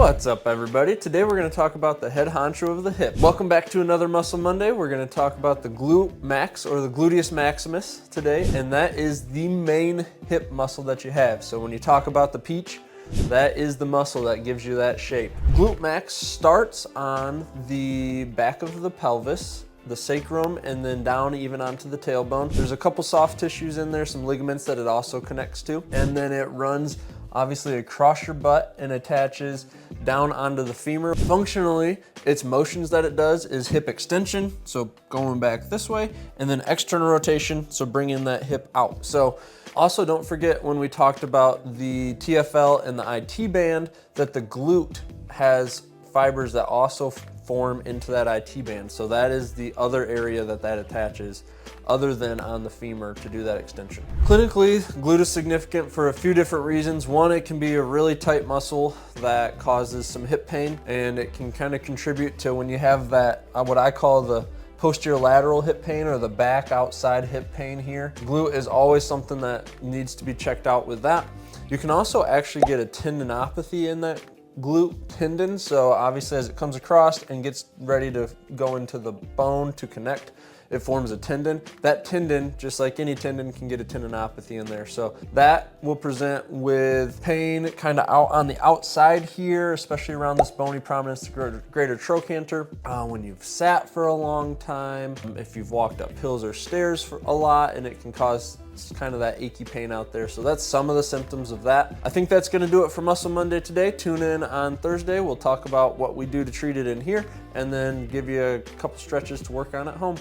What's up, everybody? Today we're going to talk about the head honcho of the hip. Welcome back to another Muscle Monday. We're going to talk about the glute max or the gluteus maximus today, and that is the main hip muscle that you have. So when you talk about the peach, that is the muscle that gives you that shape. Glute max starts on the back of the pelvis, the sacrum, and then down even onto the tailbone. There's a couple soft tissues in there, some ligaments that it also connects to, and then it runs obviously across your butt and attaches down onto the femur. Functionally, its motions that it does is hip extension, so going back this way, and then external rotation, so bringing that hip out. So also don't forget when we talked about the TFL and the IT band that the glute has fibers that also form into that IT band. So that is the other area that attaches other than on the femur to do that extension. Clinically, glute is significant for a few different reasons. One, it can be a really tight muscle that causes some hip pain, and it can kind of contribute to when you have that, what I call the posterior lateral hip pain or the back outside hip pain here. Glute is always something that needs to be checked out with that. You can also actually get a tendinopathy in that glute tendon. So obviously as it comes across and gets ready to go into the bone to connect, it forms a tendon. That tendon, just like any tendon, can get a tendinopathy in there. So that will present with pain kind of out on the outside here, especially around this bony prominence, the greater trochanter. When you've sat for a long time, if you've walked up hills or stairs for a lot, and it can cause kind of that achy pain out there. So that's some of the symptoms of that. I think that's gonna do it for Muscle Monday today. Tune in on Thursday. We'll talk about what we do to treat it in here and then give you a couple stretches to work on at home.